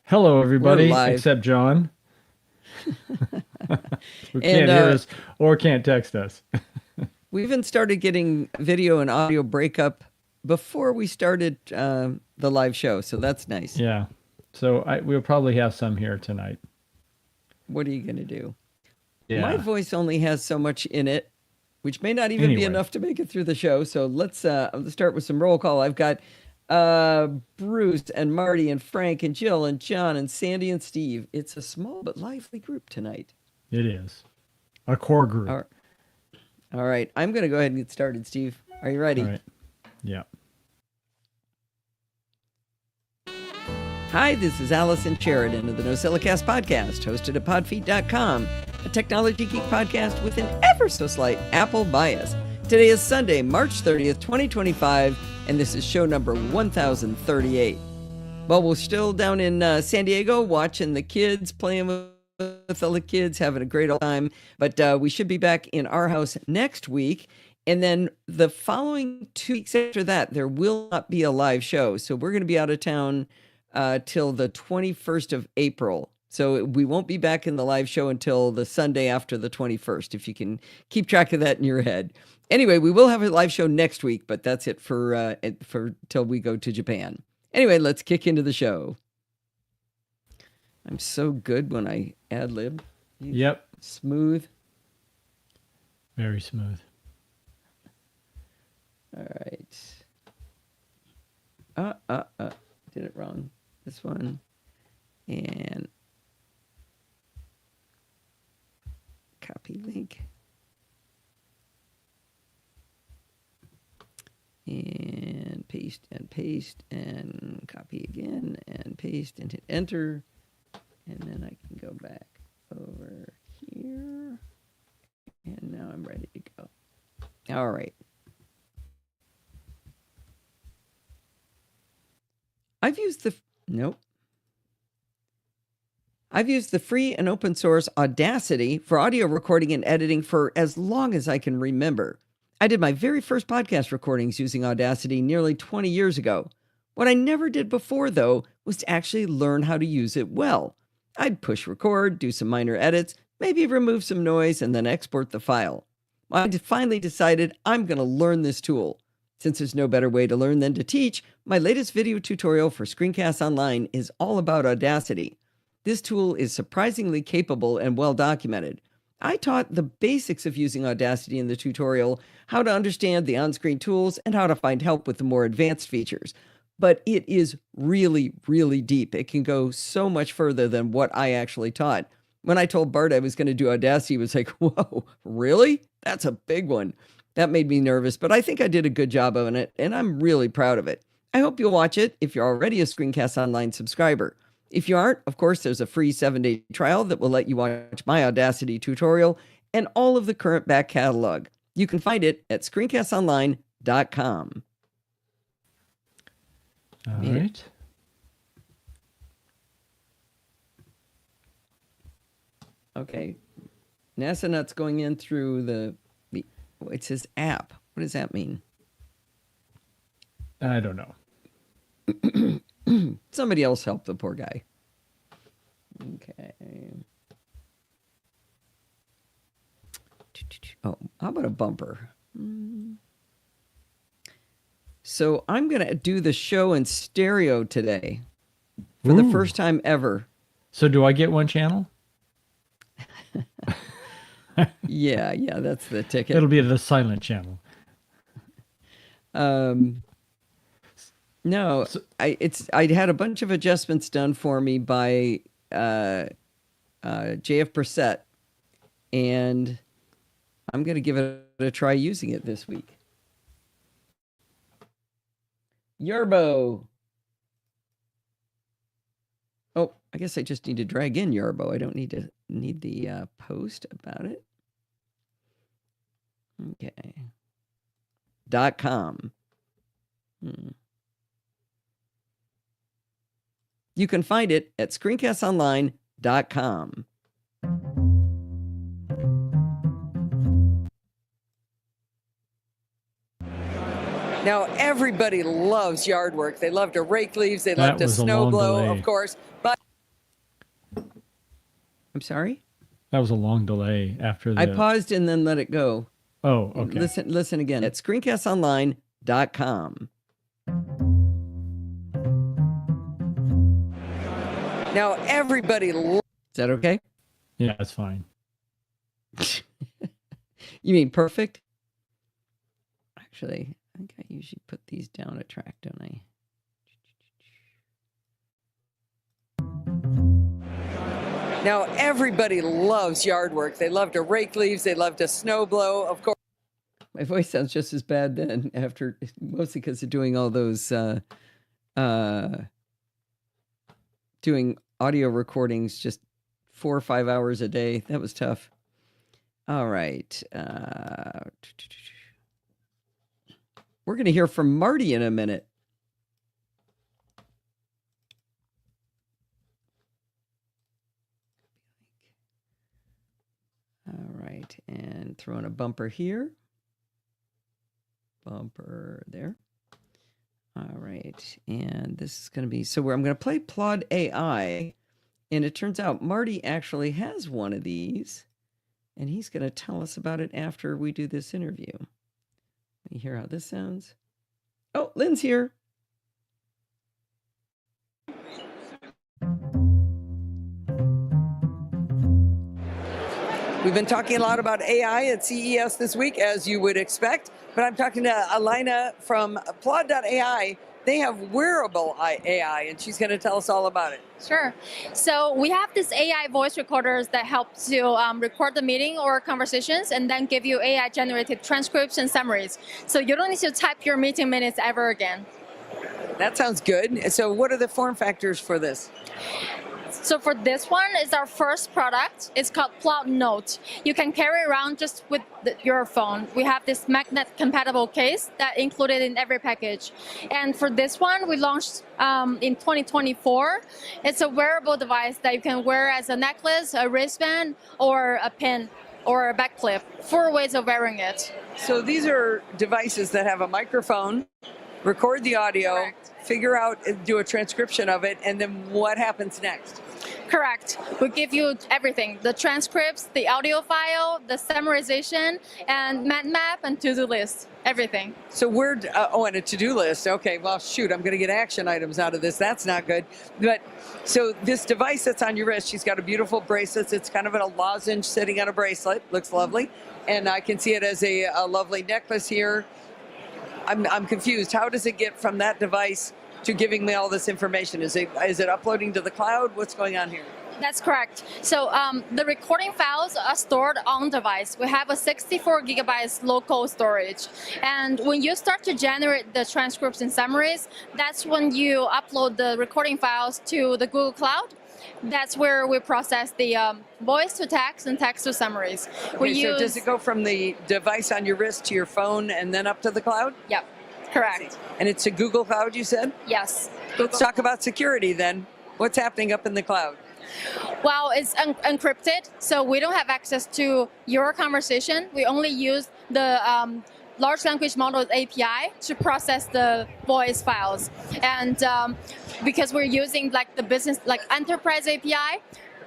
Hello, We're everybody, live. except John, who And can't hear us or can't text us. we even started getting video and audio breakup before we started the live show. So that's nice. Yeah. So we'll probably have some here tonight. What are you going to do? My Yeah. voice only has so much in it, which may not even be Anyway, enough to make it through the show. So let's start with some roll call. I've got Bruce and Marty and Frank and Jill and John and Sandy and Steve. It's a small but lively group tonight. it is a core All group. right. All right. I'm going to go ahead and get started, Steve. Are you All ready? right. Yeah. Hi, this is Allison Sheridan of the NosillaCast podcast, hosted at podfeet.com, a technology geek podcast with an ever so slight Apple bias. Today is Sunday, March 30th, 2025, and this is show number 1038. Well, we're still down in San Diego watching the kids, playing with all the kids, having a great old time, but we should be back in our house next week. And then the following 2 weeks after that, there will not be a live show. So we're going to be out of town till the 21st of April. So we won't be back in the live show until the Sunday after the 21st, if you can keep track of that in your head. Anyway, we will have a live show next week, but that's it for till we go to Japan. Anyway, let's kick into the show. I'm so good when I ad lib. Yep. Smooth. Very smooth. All right. Did it wrong. This one. And copy link. And paste and copy again and paste and hit enter. And then I can go back over here. And now I'm ready to go. All right. I've used the free and open source Audacity for audio recording and editing for as long as I can remember. I did my very first podcast recordings using Audacity nearly 20 years ago. What I never did before, though, was to actually learn how to use it well. I'd push record, do some minor edits, maybe remove some noise, and then export the file. I finally decided I'm going to learn this tool. Since there's no better way to learn than to teach, my latest video tutorial for Screencast Online is all about Audacity. This tool is surprisingly capable and well documented. I taught the basics of using Audacity in the tutorial, how to understand the on-screen tools, and how to find help with the more advanced features. But it is really, really deep. It can go so much further than what I actually taught. When I told Bart I was going to do Audacity, he was like, whoa, really? That's a big one. That made me nervous, but I think I did a good job on it, and I'm really proud of it. I hope you'll watch it if you're already a Screencast Online subscriber. If you aren't, of course, there's a free 7-day trial that will let you watch my Audacity tutorial and all of the current back catalog. You can find it at screencastonline.com. All right. Okay. NASA Nuts going in through it says app. What does that mean? I don't know. Somebody else help the poor guy. Okay. Oh, how about a bumper? So I'm going to do the show in stereo today for the first time ever. So do I get one channel? Yeah, that's the ticket. It'll be the silent channel. No, I had a bunch of adjustments done for me by JF Brissett, and I'm going to give it a try using it this week. Yerbo. Oh, I guess I just need to drag in Yerbo. I don't need the post about it. Okay. .com. You can find it at screencastonline.com. Now, everybody loves yard work. They love to rake leaves. They love to snow blow, of course. But I'm sorry? That was a long delay after the. I paused and then let it go. Oh, okay. Listen again at screencastonline.com. Now, everybody... Is that okay? Yeah, that's fine. You mean perfect? Actually, I think I usually put these down a track, don't I? Now, everybody loves yard work. They love to rake leaves. They love to snow blow. Of course, my voice sounds just as bad then after, mostly because of doing all those, doing audio recordings just 4 or 5 hours a day. That was tough. All right. We're going to hear from Marty in a minute. All right. And throw in a bumper here. Bumper there. All right. And this is going to be, so I'm going to play Plod AI. And it turns out Marty actually has one of these. And he's going to tell us about it after we do this interview. Let me hear how this sounds. Oh, Lynn's here. We've been talking a lot about AI at CES this week, as you would expect. But I'm talking to Alina from Plod.ai. They have wearable AI, and she's going to tell us all about it. Sure. So we have these AI voice recorders that help to record the meeting or conversations and then give you AI generated transcripts and summaries. So you don't need to type your meeting minutes ever again. That sounds good. So what are the form factors for this? So for this one, it's our first product. It's called Plod Note. You can carry around just with your phone. We have this magnet-compatible case that included in every package. And for this one, we launched in 2024. It's a wearable device that you can wear as a necklace, a wristband, or a pin, or a back clip. 4 ways of wearing it. So these are devices that have a microphone, record the audio, Correct. Figure out, do a transcription of it, and then what happens next? Correct. We give you everything, the transcripts, the audio file, the summarization, and mind map and to-do list, everything. So and a to-do list. Okay, well, shoot, I'm going to get action items out of this. That's not good. But so this device that's on your wrist, she's got a beautiful bracelet. It's kind of in a lozenge sitting on a bracelet. Looks lovely. And I can see it as a lovely necklace here. I'm confused. How does it get from that device to giving me all this information? Is it uploading to the cloud? What's going on here? That's correct. So the recording files are stored on device. We have a 64 gigabytes local storage. And when you start to generate the transcripts and summaries, that's when you upload the recording files to the Google Cloud. That's where we process the voice to text and text to summaries. So does it go from the device on your wrist to your phone and then up to the cloud? Yep, correct. And it's a Google Cloud, you said? Yes. Let's talk about security then. What's happening up in the cloud? Well, it's encrypted, so we don't have access to your conversation. We only use the large language model API to process the voice files. And because we're using like the business, like enterprise API,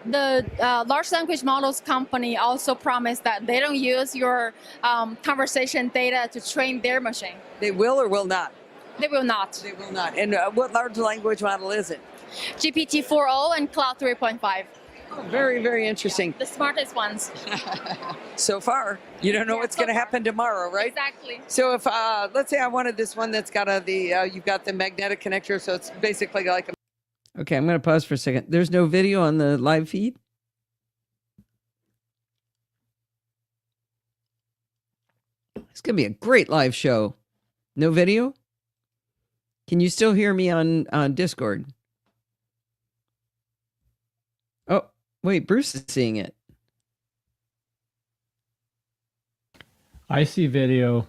the large language models company also promised that they don't use your conversation data to train their machine. They will or will not? They will not. They will not. And what large language model is it? GPT-4o and Cloud 3.5. Oh, very, very interesting. The smartest ones. So far, you don't know what's going to happen tomorrow, right? Exactly. So if, let's say I wanted this one that's got you've got the magnetic connector, so it's basically like a... Okay, I'm going to pause for a second. There's no video on the live feed? It's going to be a great live show. No video? Can you still hear me on Discord? Oh, wait, Bruce is seeing it. I see video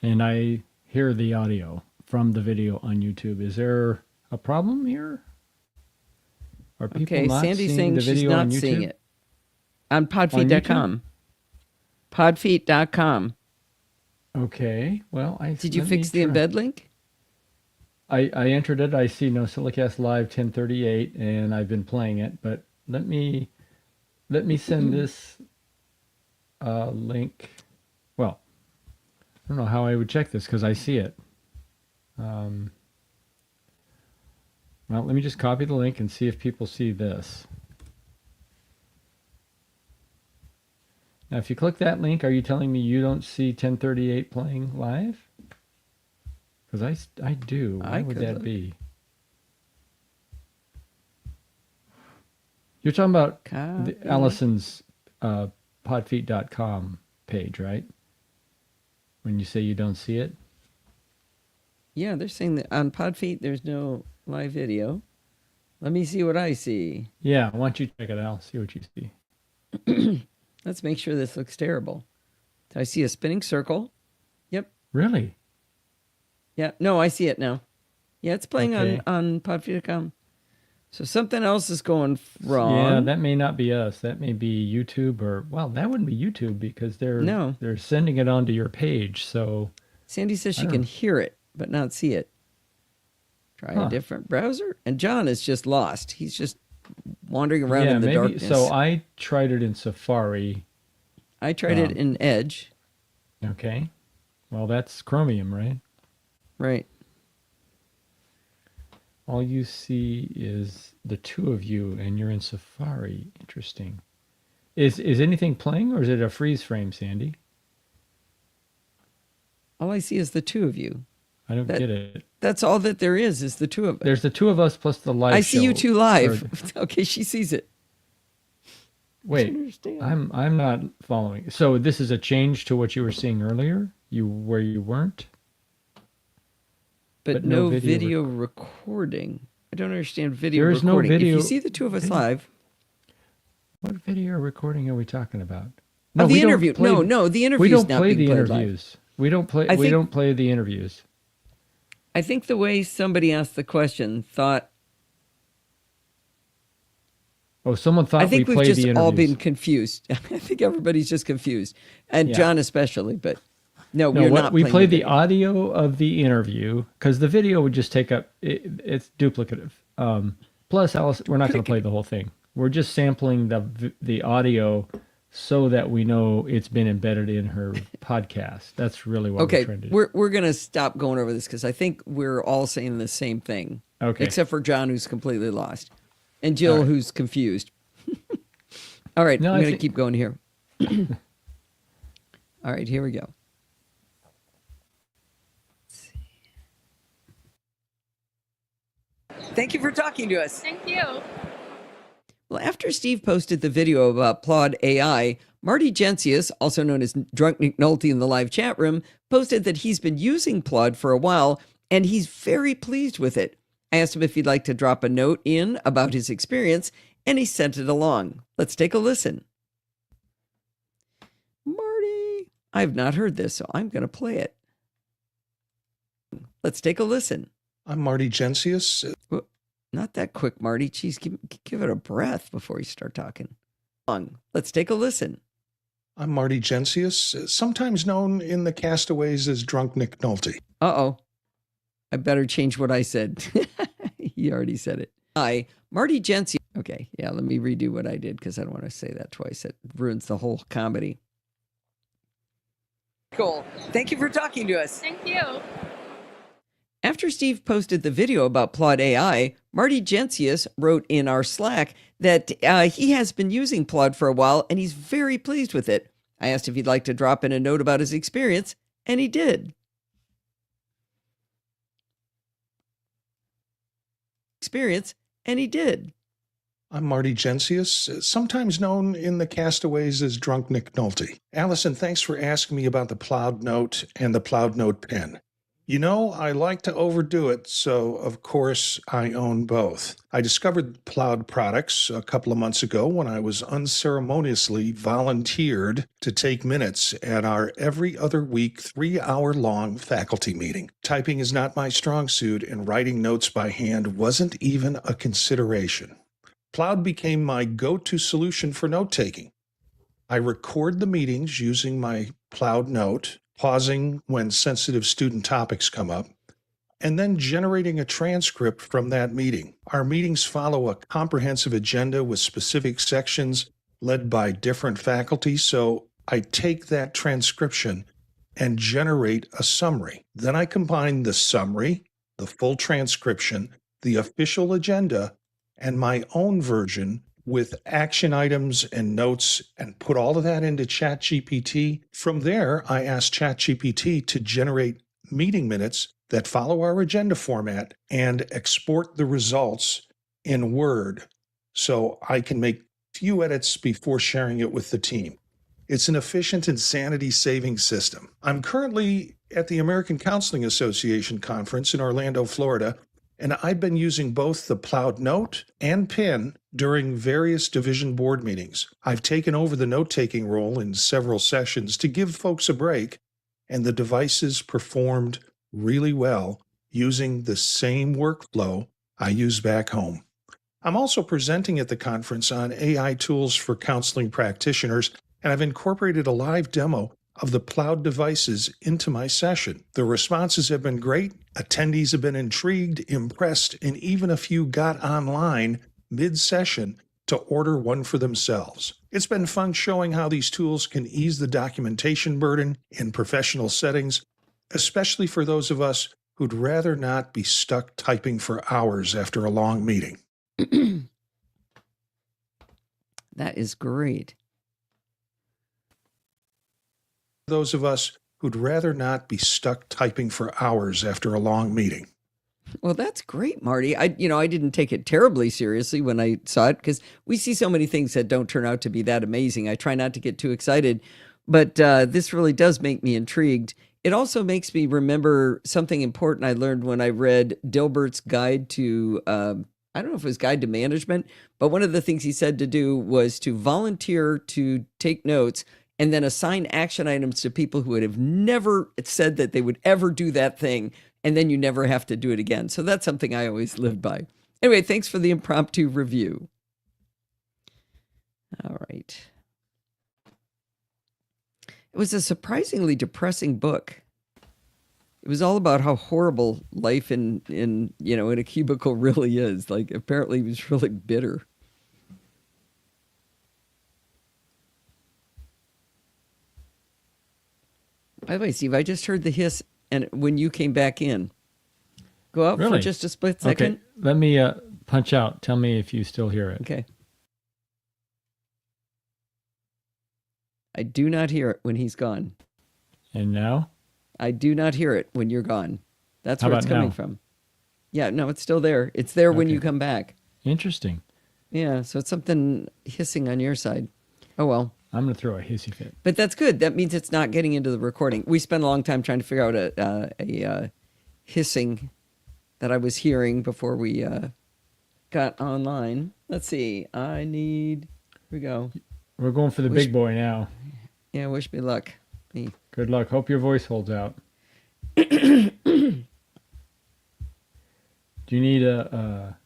and I hear the audio from the video on YouTube. Is there a problem here? Are people not Sandy's seeing saying the she's video not on YouTube? seeing it. On podfeet.com. Podfeet.com. Okay, well, Did you fix the embed link? I entered it. I see NosillaCast Live 1038, and I've been playing it. But let me let me send this link. Well, I don't know how I would check this because I see it. Well, let me just copy the link and see if people see this. Now, if you click that link, are you telling me you don't see 1038 playing live? Because I do. Why would that be? You're talking about Allison's podfeet.com page, right? When you say you don't see it? Yeah, they're saying that on Podfeet there's no live video. Let me see what I see. Yeah, why don't you check it out? See what you see. Let's make sure this looks terrible. I see a spinning circle. Yep. Really? Yeah. No, I see it now. Yeah, it's playing Okay. on Podfeet.com. So something else is going wrong. Yeah, that may not be us. That may be YouTube or, well, that wouldn't be YouTube because they're sending it onto your page. So Sandy says she can hear it, but not see it. Try a different browser. And John is just lost. He's just wandering around in the darkness. So I tried it in Safari. I tried it in Edge. Okay. Well, that's Chromium, right? Right. All you see is the two of you, and you're in Safari. Interesting. Is anything playing, or is it a freeze frame, Sandy? All I see is the two of you. I don't get it. That's all that there is the two of us. There's the two of us plus the live I show. see you two live. Okay, she sees it. Wait, I'm not following. So this is a change to what you were seeing earlier, where you weren't? But no video recording. I don't understand video There is recording. no video. If you see the two of us live. What video recording are we talking about? No, the interview. No, the interview. We don't play the interviews. We don't play the interviews. I think the way somebody asked the question thought. Oh, someone thought I think we we've played just the interviews. all been confused. I think everybody's just confused, and John especially. But no, we're not. We play the audio of the interview because the video would just take up. It's duplicative. Plus, Alice, we're not going to play the whole thing. We're just sampling the audio so that we know it's been embedded in her podcast. That's really what we're trying to do. We're going to stop going over this because I think we're all saying the same thing. Okay. Except for John, who's completely lost, and Jill, who's confused. All right, I'm going to keep going here. All right, here we go. Thank you for talking to us. Thank you. Well, after Steve posted the video about Plod AI, Marty Gensius, also known as Drunk Nick Nolte in the live chat room, posted that he's been using Plod for a while and he's very pleased with it. I asked him if he'd like to drop a note in about his experience, and he sent it along. Let's take a listen. Marty, I've not heard this, so I'm going to play it. Let's take a listen. I'm Marty Gensius. Well, not that quick, Marty. Geez, give it a breath before you start talking. Let's take a listen. I'm Marty Gensius, sometimes known in the castaways as Drunk Nick Nolte. Uh-oh. I better change what I said. He already said it. Hi, Marty Gensius. Okay, yeah, let me redo what I did because I don't want to say that twice. It ruins the whole comedy. Cool. Thank you for talking to us. Thank you. After Steve posted the video about Plod AI, Marty Gensius wrote in our Slack that he has been using Plod for a while and he's very pleased with it. I asked if he'd like to drop in a note about his experience, and he did. I'm Marty Gensius, sometimes known in the castaways as Drunk Nick Nolte. Allison, thanks for asking me about the Plowed Note and the Plowed Note pen. You know, I like to overdo it, so of course I own both. I discovered Plowed products a couple of months ago when I was unceremoniously volunteered to take minutes at our every other week 3-hour-long faculty meeting. Typing is not my strong suit, and writing notes by hand wasn't even a consideration. Plowed became my go-to solution for note-taking. I record the meetings using my Plowed Note, pausing when sensitive student topics come up, and then generating a transcript from that meeting. Our meetings follow a comprehensive agenda with specific sections led by different faculty. So I take that transcription and generate a summary. Then I combine the summary, the full transcription, the official agenda, and my own version with action items and notes and put all of that into ChatGPT. From there, I asked ChatGPT to generate meeting minutes that follow our agenda format and export the results in Word so I can make few edits before sharing it with the team. It's an efficient and sanity-saving system. I'm currently at the American Counseling Association conference in Orlando, Florida, and I've been using both the Plowed Note and Pen during various division board meetings. I've taken over the note-taking role in several sessions to give folks a break, and the devices performed really well using the same workflow I use back home. I'm also presenting at the conference on AI tools for counseling practitioners, and I've incorporated a live demo of the Plowed devices into my session. The responses have been great. Attendees have been intrigued, impressed, and even a few got online mid-session to order one for themselves. It's been fun showing how these tools can ease the documentation burden in professional settings, especially for those of us who'd rather not be stuck typing for hours after a long meeting. That is great. Those of us who'd rather not be stuck typing for hours after a long meeting. Well, that's great, Marty. I didn't take it terribly seriously when I saw it because we see so many things that don't turn out to be that amazing. I try not to get too excited, but this really does make me intrigued. It also makes me remember something important I learned when I read Dilbert's guide to, I don't know if it was guide to management, but one of the things he said to do was to volunteer to take notes and then assign action items to people who would have never said that they would ever do that thing. And then you never have to do it again. So that's something I always lived by. Anyway, thanks for the impromptu review. All right. It was a surprisingly depressing book. It was all about how horrible life in a cubicle really is. Like, apparently he was really bitter. By the way, Steve, I just heard the hiss and when you came back in. Go out for just a split second. Okay, let me punch out. Tell me if you still hear it. Okay. I do not hear it when he's gone. And now? I do not hear it when you're gone. That's How where it's about coming now? from. Yeah, no, it's still there. It's there when Okay. you come back. Interesting. Yeah, so it's something hissing on your side. Oh, well. I'm going to throw a hissy fit. But that's good. That means it's not getting into the recording. We spent a long time trying to figure out a hissing that I was hearing before we got online. Let's see. Here we go. We're going for the big boy now. Yeah, wish me luck. Good luck. Hope your voice holds out. Do you need a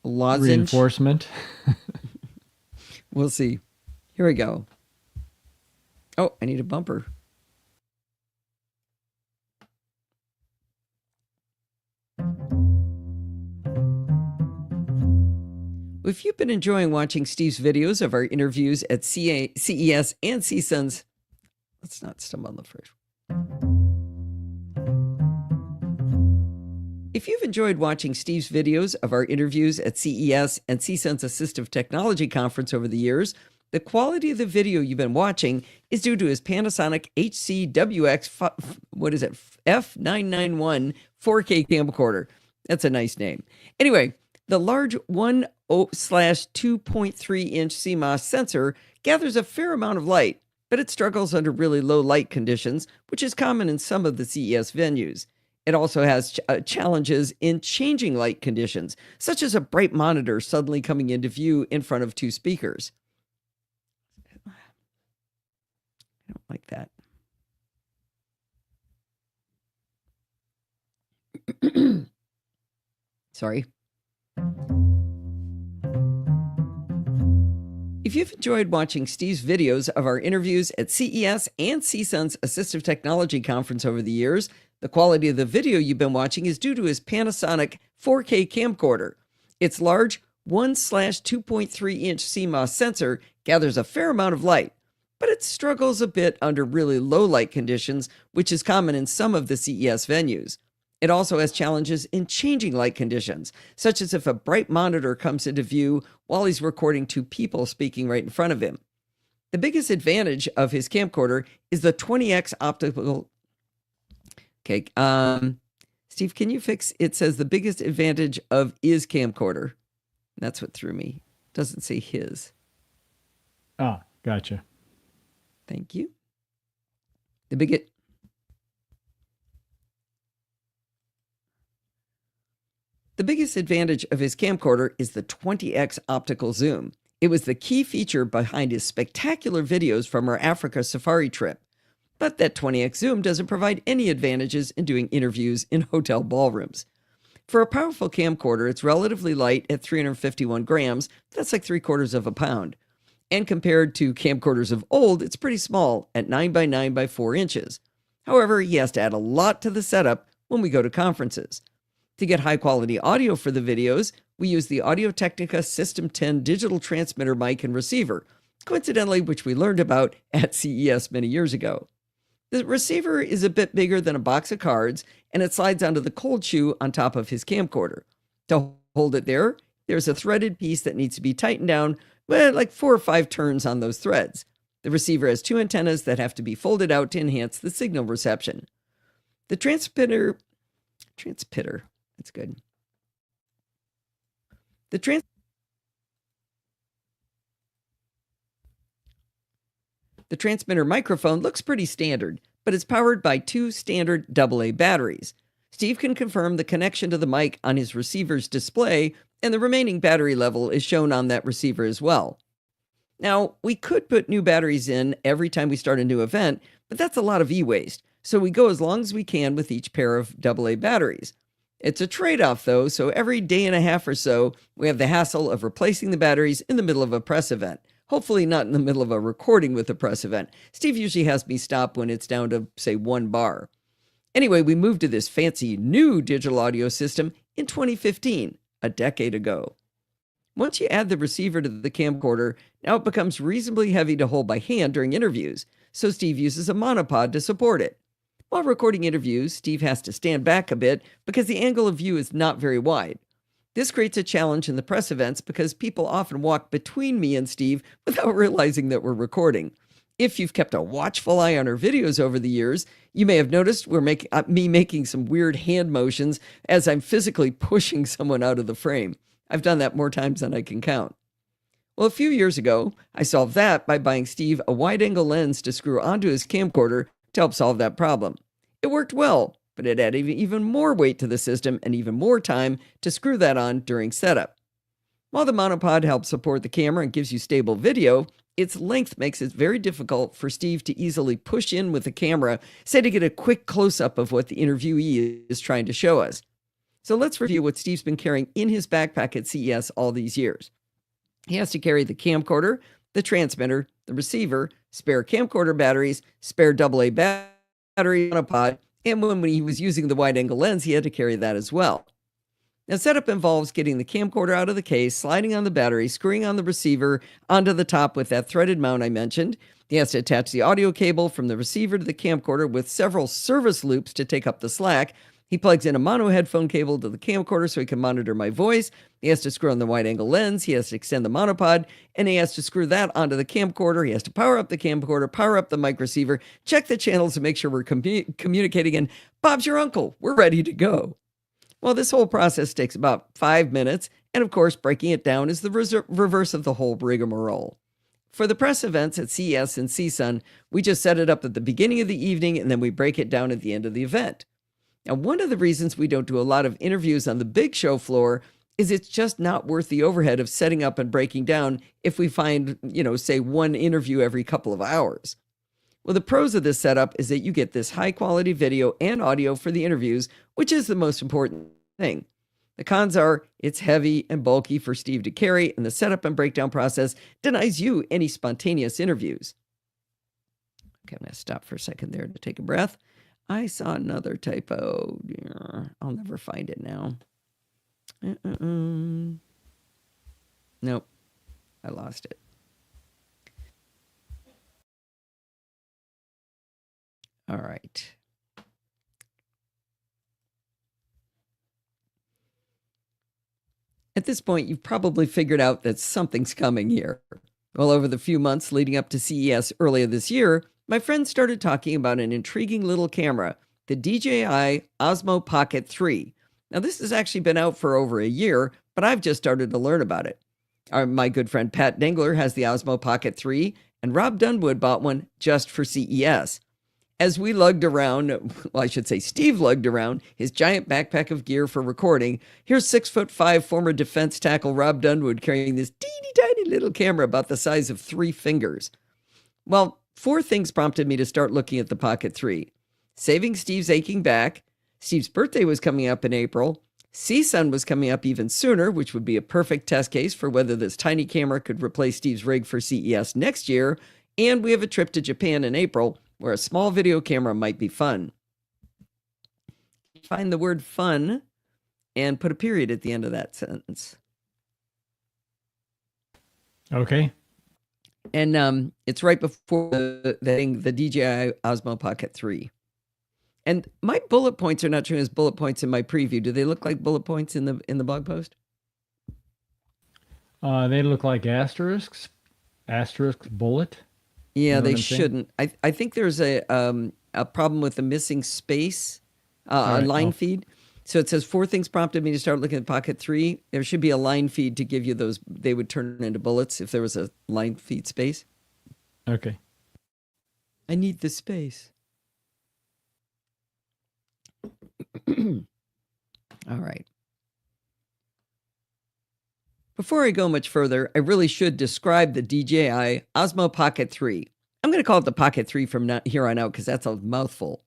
Lozenge. reinforcement? We'll see. Here we go. Oh, I need a bumper. If you've been enjoying watching Steve's videos of our interviews at CES and CSUN's, let's not stumble on the first. If you've enjoyed watching Steve's videos of our interviews at CES and CSUN's Assistive Technology Conference over the years, the quality of the video you've been watching is due to his Panasonic HCWX, F991 4K camcorder. That's a nice name. Anyway, the large 1/2.3-inch CMOS sensor gathers a fair amount of light, but it struggles under really low light conditions, which is common in some of the CES venues. It also has challenges in changing light conditions, such as a bright monitor suddenly coming into view in front of two speakers. I don't like that. Sorry. If you've enjoyed watching Steve's videos of our interviews at CES and CSUN's Assistive Technology Conference over the years, the quality of the video you've been watching is due to his Panasonic 4K camcorder. Its large 1/2.3-inch CMOS sensor gathers a fair amount of light, but it struggles a bit under really low light conditions, which is common in some of the CES venues. It also has challenges in changing light conditions, such as if a bright monitor comes into view while he's recording two people speaking right in front of him. The biggest advantage of his camcorder is the 20x optical. Okay, Steve, can you fix? It says the biggest advantage of is camcorder. That's what threw me. Doesn't say his. Ah, gotcha. Thank you. The biggest advantage of his camcorder is the 20x optical zoom. It was the key feature behind his spectacular videos from our Africa safari trip. But that 20x zoom doesn't provide any advantages in doing interviews in hotel ballrooms. For a powerful camcorder, it's relatively light at 351 grams. That's like 3/4 of a pound. And compared to camcorders of old, it's pretty small at 9 by 9 by 4 inches. However, he has to add a lot to the setup when we go to conferences. To get high quality audio for the videos, we use the Audio-Technica System 10 digital transmitter mic and receiver, coincidentally, which we learned about at CES many years ago. The receiver is a bit bigger than a box of cards, and it slides onto the cold shoe on top of his camcorder. To hold it there, there's a threaded piece that needs to be tightened down, like 4 or 5 turns on those threads. The receiver has 2 antennas that have to be folded out to enhance the signal reception. The transmitter, that's good. The transmitter microphone looks pretty standard, but it's powered by 2 standard AA batteries. Steve can confirm the connection to the mic on his receiver's display, and the remaining battery level is shown on that receiver as well. Now, we could put new batteries in every time we start a new event, but that's a lot of e-waste, so we go as long as we can with each pair of AA batteries. It's a trade-off, though, so every day and a half or so, we have the hassle of replacing the batteries in the middle of a press event. Hopefully not in the middle of a recording with a press event. Steve usually has me stop when it's down to, say, 1 bar. Anyway, we moved to this fancy new digital audio system in 2015, a decade ago. Once you add the receiver to the camcorder, now it becomes reasonably heavy to hold by hand during interviews, so Steve uses a monopod to support it. While recording interviews, Steve has to stand back a bit because the angle of view is not very wide. This creates a challenge in the press events because people often walk between me and Steve without realizing that we're recording. If you've kept a watchful eye on our videos over the years, you may have noticed me making some weird hand motions as I'm physically pushing someone out of the frame. I've done that more times than I can count. Well, a few years ago, I solved that by buying Steve a wide-angle lens to screw onto his camcorder to help solve that problem. It worked well, but it added even more weight to the system and even more time to screw that on during setup. While the monopod helps support the camera and gives you stable video, its length makes it very difficult for Steve to easily push in with the camera, say to get a quick close-up of what the interviewee is trying to show us. So let's review what Steve's been carrying in his backpack at CES all these years. He has to carry the camcorder, the transmitter, the receiver, spare camcorder batteries, spare AA battery monopod, and when he was using the wide-angle lens, he had to carry that as well. Now, setup involves getting the camcorder out of the case, sliding on the battery, screwing on the receiver onto the top with that threaded mount I mentioned. He has to attach the audio cable from the receiver to the camcorder with several service loops to take up the slack. He plugs in a mono headphone cable to the camcorder so he can monitor my voice. He has to screw on the wide-angle lens. He has to extend the monopod, and he has to screw that onto the camcorder. He has to power up the camcorder, power up the mic receiver, check the channels to make sure we're communicating, and Bob's your uncle. We're ready to go. Well, this whole process takes about 5 minutes, and of course, breaking it down is the reverse of the whole rigmarole. For the press events at CES and CSUN, we just set it up at the beginning of the evening, and then we break it down at the end of the event. Now, one of the reasons we don't do a lot of interviews on the big show floor is it's just not worth the overhead of setting up and breaking down if we find, say 1 interview every couple of hours. Well, the pros of this setup is that you get this high quality video and audio for the interviews, which is the most important thing. The cons are it's heavy and bulky for Steve to carry, and the setup and breakdown process denies you any spontaneous interviews. Okay, I'm going to stop for a second there to take a breath. I saw another typo. I'll never find it now. Nope, I lost it. All right. At this point, you've probably figured out that something's coming here. Well, over the few months leading up to CES earlier this year, my friends started talking about an intriguing little camera, the DJI Osmo Pocket 3. Now, this has actually been out for over a year, but I've just started to learn about it. My good friend Pat Dengler has the Osmo Pocket 3, and Rob Dunwood bought one just for CES. As we lugged around, well, I should say Steve lugged around his giant backpack of gear for recording, here's 6'5" former defense tackle Rob Dunwood carrying this teeny tiny little camera about the size of 3 fingers. Well, 4 things prompted me to start looking at the Pocket 3. Saving Steve's aching back, Steve's birthday was coming up in April, CSUN was coming up even sooner, which would be a perfect test case for whether this tiny camera could replace Steve's rig for CES next year, and we have a trip to Japan in April, where a small video camera might be fun. Find the word fun and put a period at the end of that sentence. Okay. And it's right before the DJI Osmo Pocket 3. And my bullet points are not showing as bullet points in my preview. Do they look like bullet points in the blog post? They look like asterisks. Asterisk bullet. Yeah, You know they what I'm saying? shouldn't. I think there's a problem with the missing space All right, line oh. feed. So it says 4 things prompted me to start looking at Pocket 3. There should be a line feed to give you those. They would turn into bullets if there was a line feed space. Okay. I need the space. All right. Before I go much further, I really should describe the DJI Osmo Pocket 3. I'm going to call it the Pocket 3 from here on out because that's a mouthful.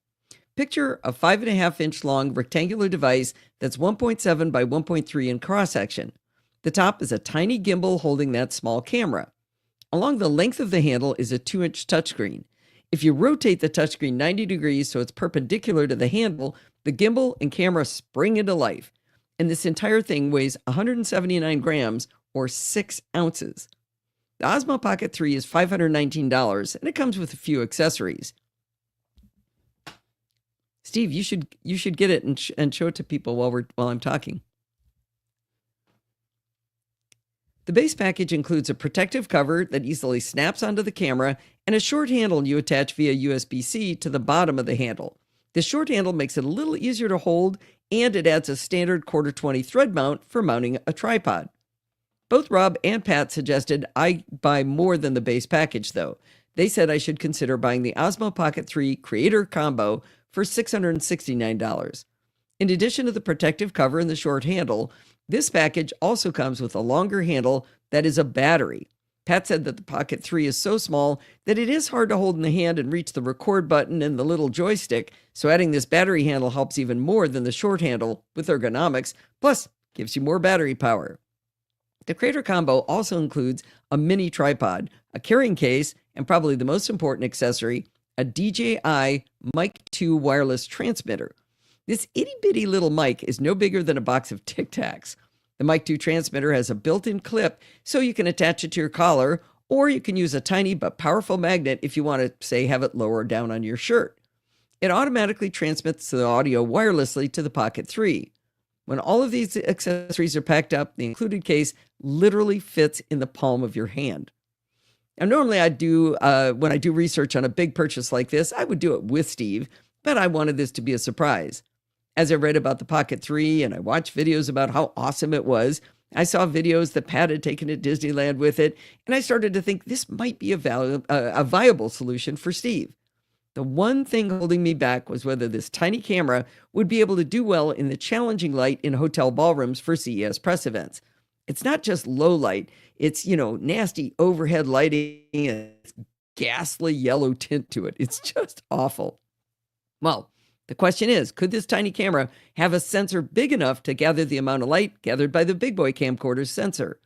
Picture a 5.5-inch long rectangular device that's 1.7 by 1.3 in cross-section. The top is a tiny gimbal holding that small camera. Along the length of the handle is a 2-inch touchscreen. If you rotate the touchscreen 90 degrees so it's perpendicular to the handle, the gimbal and camera spring into life. And this entire thing weighs 179 grams or 6 ounces. The Osmo Pocket 3 is $519, and it comes with a few accessories. Steve, you should get it and show it to people while I'm talking. The base package includes a protective cover that easily snaps onto the camera and a short handle you attach via USB-C to the bottom of the handle. This short handle makes it a little easier to hold, and it adds a standard 1/4-20 thread mount for mounting a tripod. Both Rob and Pat suggested I buy more than the base package, though. They said I should consider buying the Osmo Pocket 3 Creator Combo for $669. In addition to the protective cover and the short handle, this package also comes with a longer handle that is a battery. Pat said that the Pocket 3 is so small that it is hard to hold in the hand and reach the record button and the little joystick, so adding this battery handle helps even more than the short handle with ergonomics, plus gives you more battery power. The Creator Combo also includes a mini tripod, a carrying case, and probably the most important accessory, a DJI Mic 2 wireless transmitter. This itty-bitty little mic is no bigger than a box of Tic Tacs. The Mic 2 transmitter has a built-in clip so you can attach it to your collar, or you can use a tiny but powerful magnet if you want to, say, have it lower down on your shirt. It automatically transmits the audio wirelessly to the Pocket 3. When all of these accessories are packed up, the included case literally fits in the palm of your hand. Now, normally when I do research on a big purchase like this, I would do it with Steve, but I wanted this to be a surprise. As I read about the Pocket 3 and I watched videos about how awesome it was, I saw videos that Pat had taken to Disneyland with it, and I started to think this might be a viable solution for Steve. The one thing holding me back was whether this tiny camera would be able to do well in the challenging light in hotel ballrooms for CES press events. It's not just low light, it's, nasty overhead lighting and ghastly yellow tint to it. It's just awful. Well, the question is, could this tiny camera have a sensor big enough to gather the amount of light gathered by the big boy camcorder's sensor?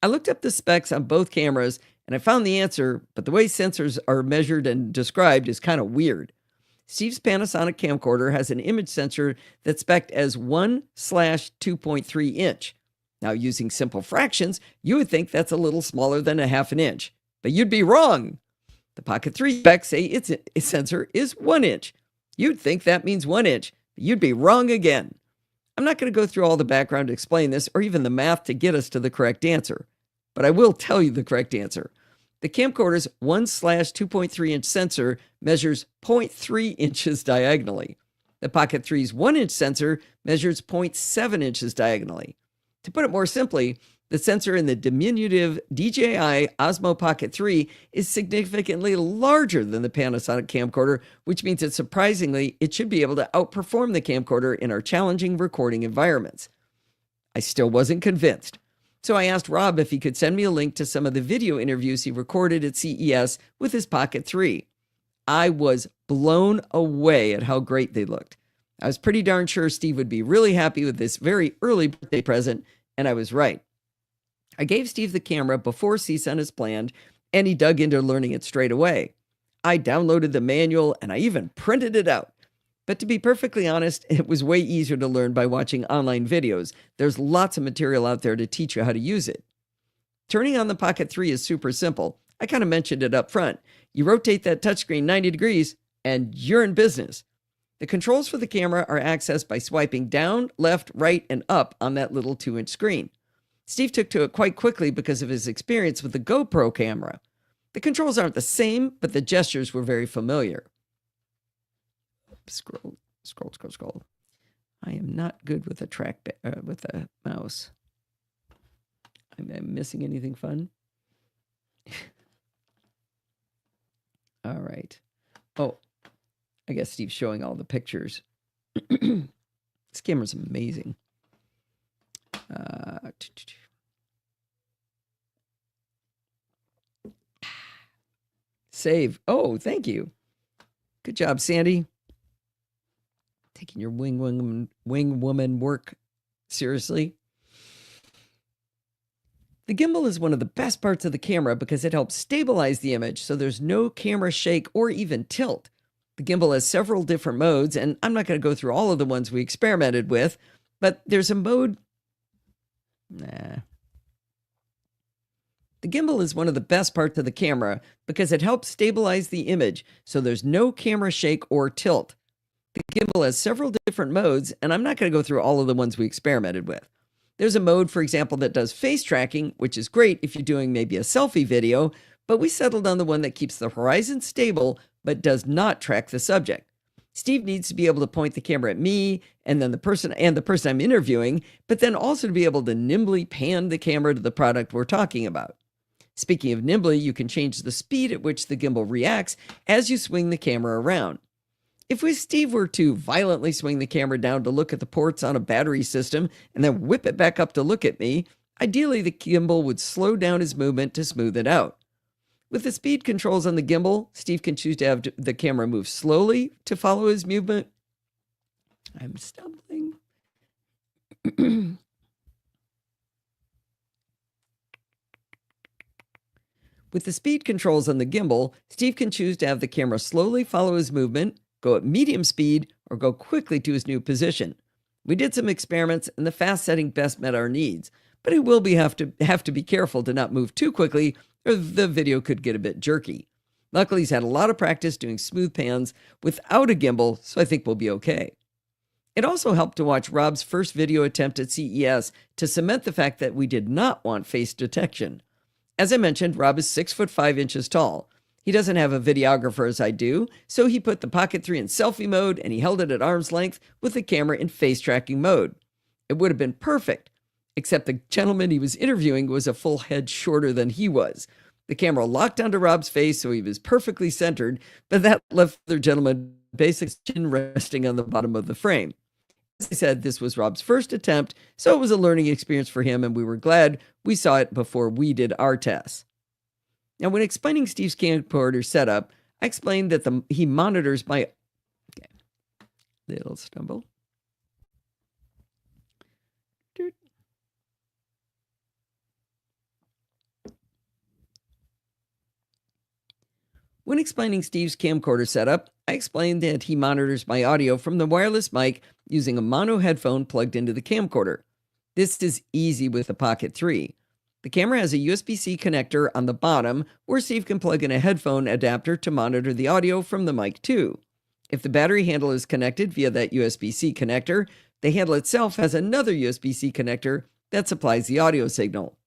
I looked up the specs on both cameras and I found the answer, but the way sensors are measured and described is kind of weird. Steve's Panasonic camcorder has an image sensor that's spec'd as 1/2.3 inch. Now, using simple fractions, you would think that's a little smaller than a half an inch, but you'd be wrong. The Pocket 3 specs say its sensor is 1 inch. You'd think that means 1 inch, but you'd be wrong again. I'm not going to go through all the background to explain this or even the math to get us to the correct answer, but I will tell you the correct answer. The camcorder's 1/2.3 inch sensor measures 0.3 inches diagonally. The Pocket 3's 1 inch sensor measures 0.7 inches diagonally. To put it more simply, the sensor in the diminutive DJI Osmo Pocket 3 is significantly larger than the Panasonic camcorder, which means that surprisingly, it should be able to outperform the camcorder in our challenging recording environments. I still wasn't convinced. So I asked Rob if he could send me a link to some of the video interviews he recorded at CES with his Pocket 3. I was blown away at how great they looked. I was pretty darn sure Steve would be really happy with this very early birthday present, and I was right. I gave Steve the camera before CSUN as planned, and he dug into learning it straight away. I downloaded the manual, and I even printed it out. But to be perfectly honest, it was way easier to learn by watching online videos. There's lots of material out there to teach you how to use it. Turning on the Pocket 3 is super simple. I kind of mentioned it up front. You rotate that touchscreen 90 degrees, and you're in business. The controls for the camera are accessed by swiping down, left, right, and up on that little 2-inch screen. Steve took to it quite quickly because of his experience with the GoPro camera. The controls aren't the same, but the gestures were very familiar. Scroll. I am not good with with a mouse. Am I missing anything fun? All right. Oh, I guess Steve's showing all the pictures. This camera's amazing. Save. Oh, thank you. Good job, Sandy. Taking your wing woman work seriously. The gimbal is one of the best parts of the camera because it helps stabilize the image so there's no camera shake or even tilt. The gimbal has several different modes, and I'm not going to go through all of the ones we experimented with, but there's a mode... The gimbal is one of the best parts of the camera because it helps stabilize the image so there's no camera shake or tilt. The gimbal has several different modes, and I'm not going to go through all of the ones we experimented with. There's a mode, for example, that does face tracking, which is great if you're doing maybe a selfie video, but we settled on the one that keeps the horizon stable but does not track the subject. Steve needs to be able to point the camera at me and then the person I'm interviewing, but then also to be able to nimbly pan the camera to the product we're talking about. Speaking of nimbly, you can change the speed at which the gimbal reacts as you swing the camera around. If Steve were to violently swing the camera down to look at the ports on a battery system and then whip it back up to look at me, ideally the gimbal would slow down his movement to smooth it out. With the speed controls on the gimbal, Steve can choose to have the camera move slowly to follow his movement. I'm stumbling. With the speed controls on the gimbal, Steve can choose to have the camera slowly follow his movement, go at medium speed, or go quickly to his new position. We did some experiments, and the fast setting best met our needs, but it will have to be careful to not move too quickly, or the video could get a bit jerky. Luckily, he's had a lot of practice doing smooth pans without a gimbal, so I think we'll be okay. It also helped to watch Rob's first video attempt at CES to cement the fact that we did not want face detection. As I mentioned, Rob is 6'5" tall. He doesn't have a videographer as I do, so he put the Pocket 3 in selfie mode and he held it at arm's length with the camera in face tracking mode. It would have been perfect, except the gentleman he was interviewing was a full head shorter than he was. The camera locked onto Rob's face, so he was perfectly centered, but that left the gentleman basically chin resting on the bottom of the frame. As I said, this was Rob's first attempt, so it was a learning experience for him, and we were glad we saw it before we did our tests. Now, when explaining Steve's camcorder setup, I explained that he monitors my... Okay. Little stumble. When explaining Steve's camcorder setup, I explained that he monitors my audio from the wireless mic using a mono headphone plugged into the camcorder. This is easy with the Pocket 3. The camera has a USB-C connector on the bottom where Steve can plug in a headphone adapter to monitor the audio from the mic 2. If the battery handle is connected via that USB-C connector, the handle itself has another USB-C connector that supplies the audio signal.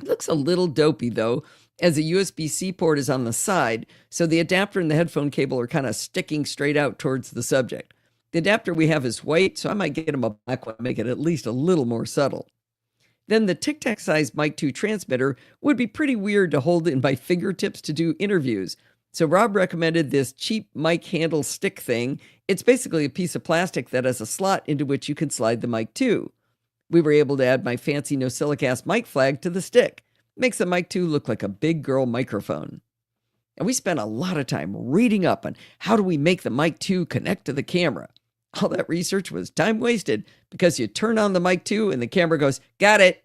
It looks a little dopey though, as the USB-C port is on the side, so the adapter and the headphone cable are kind of sticking straight out towards the subject. The adapter we have is white, so I might get him a black one to make it at least a little more subtle. Then the Tic Tac size mic 2 transmitter would be pretty weird to hold in my fingertips to do interviews. So Rob recommended this cheap mic handle stick thing. It's basically a piece of plastic that has a slot into which you can slide the mic 2. We were able to add my fancy NosillaCast mic flag to the stick. Makes the mic 2 look like a big girl microphone. And we spent a lot of time reading up on how do we make the mic 2 connect to the camera. All that research was time wasted because you turn on the mic 2 and the camera goes, got it.